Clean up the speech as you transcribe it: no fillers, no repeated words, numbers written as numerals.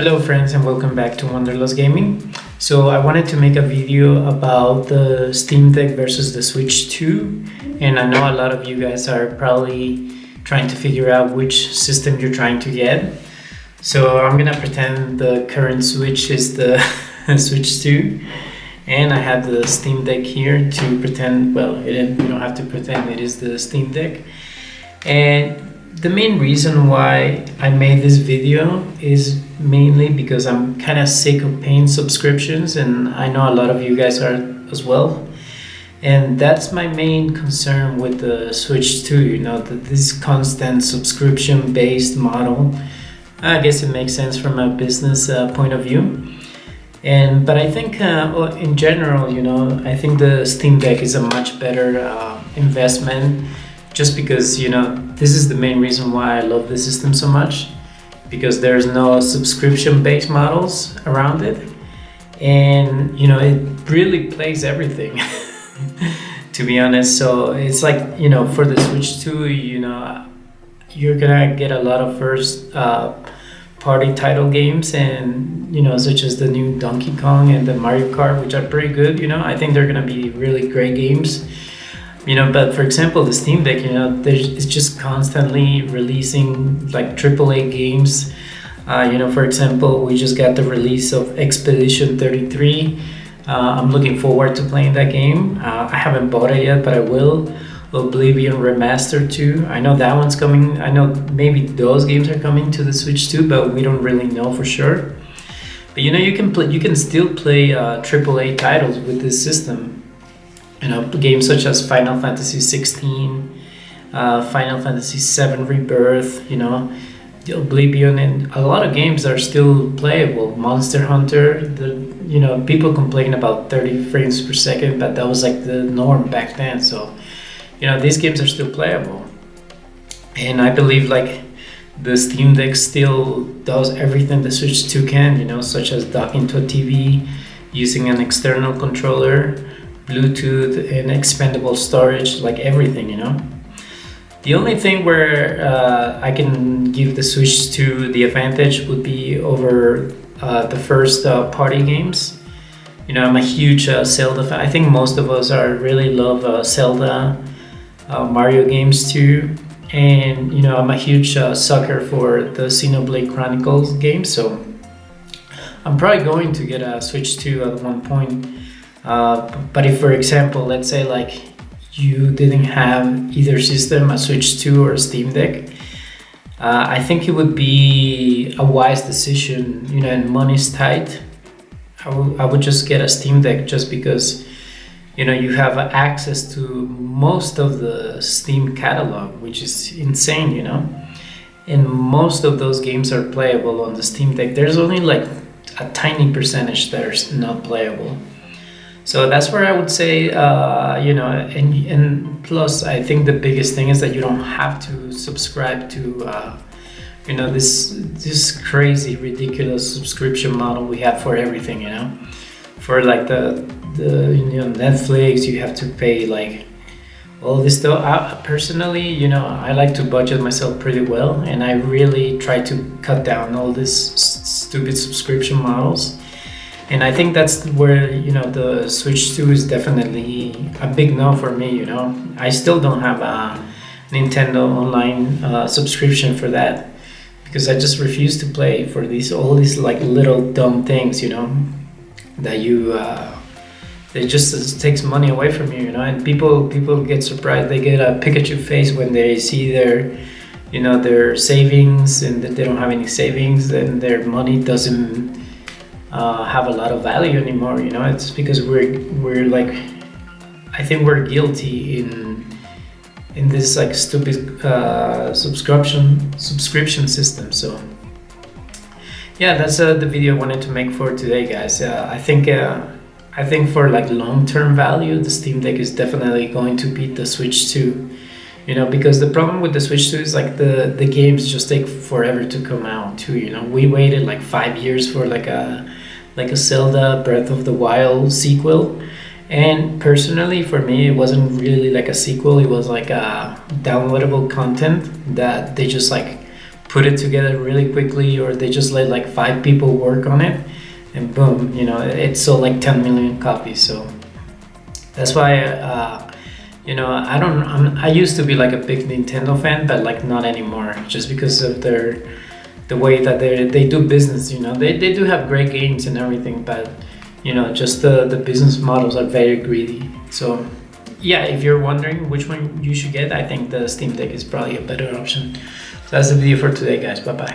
Hello friends and welcome back to Wanderlust Gaming. So I wanted to make a video about the Steam Deck versus the Switch 2, and I know a lot of you guys are probably trying to figure out which system you're trying to get. So I'm gonna pretend the current Switch is the Switch 2, and I have the Steam Deck here to pretend, well, you don't have to pretend it is the Steam Deck. And the main reason why I made this video is mainly because I'm kind of sick of paying subscriptions, and I know a lot of you guys are as well. And that's my main concern with the Switch 2, this constant subscription based model. I guess it makes sense from a business point of view. But I think in general, I think the Steam Deck is a much better investment, just because this is the main reason why I love the system so much, because there's no subscription based models around it, and it really plays everything to be honest. So it's like for the Switch 2, you're gonna get a lot of first party title games, and such as the new Donkey Kong and the Mario Kart, which are pretty good. I think they're gonna be really great games. But for example, the Steam Deck, it's just constantly releasing like AAA games. For example, we just got the release of Expedition 33. I'm looking forward to playing that game. I haven't bought it yet, but I will. Oblivion Remastered 2. I know that one's coming. I know maybe those games are coming to the Switch 2, but we don't really know for sure. But you can still play AAA titles with this system. Games such as Final Fantasy 16, Final Fantasy 7 Rebirth, the Oblivion, and a lot of games are still playable. Monster Hunter, people complain about 30 frames per second, but that was like the norm back then. So, these games are still playable. And I believe like the Steam Deck still does everything the Switch 2 can, such as docking to a TV, using an external controller, Bluetooth, and expandable storage, like everything. The only thing where I can give the Switch 2 the advantage would be over the first party games. I'm a huge Zelda fan. I think most of us really love Zelda, Mario games too, and I'm a huge sucker for the Xenoblade Chronicles games. So I'm probably going to get a Switch 2 at one point. But if, for example, let's say like you didn't have either system, a Switch 2 or a Steam Deck, I think it would be a wise decision, and money's tight. I would just get a Steam Deck, just because you have access to most of the Steam catalog, which is insane, and most of those games are playable on the Steam Deck. There's only like a tiny percentage that are not playable. So that's where I would say, and plus I think the biggest thing is that you don't have to subscribe to, this crazy, ridiculous subscription model we have for everything, For like the Netflix, you have to pay like all this stuff. Personally, I like to budget myself pretty well, and I really try to cut down all these stupid subscription models. And I think that's where, the Switch 2 is definitely a big no for me, I still don't have a Nintendo Online subscription for that, because I just refuse to pay for all these like little dumb things, that it just takes money away from you, and people get surprised. They get a Pikachu face when they see their savings, and that they don't have any savings, and their money doesn't have a lot of value anymore. It's because we're like, I think we're guilty in this like stupid subscription system. So yeah, that's the video I wanted to make for today, guys. I think for like long-term value, the Steam Deck is definitely going to beat the Switch 2. Because the problem with the Switch 2 is like the games just take forever to come out too. We waited like 5 years for like a Zelda Breath of the Wild sequel, and personally for me it wasn't really like a sequel. It was like a downloadable content that they just like put it together really quickly, or they just let like 5 people work on it, and boom, it sold like 10 million copies. So that's why I used to be like a big Nintendo fan, but like not anymore, just because of the way that they do business. They do have great games and everything, but just the business models are very greedy. So yeah, if you're wondering which one you should get, I think the Steam Deck is probably a better option. So that's the video for today, guys. Bye bye.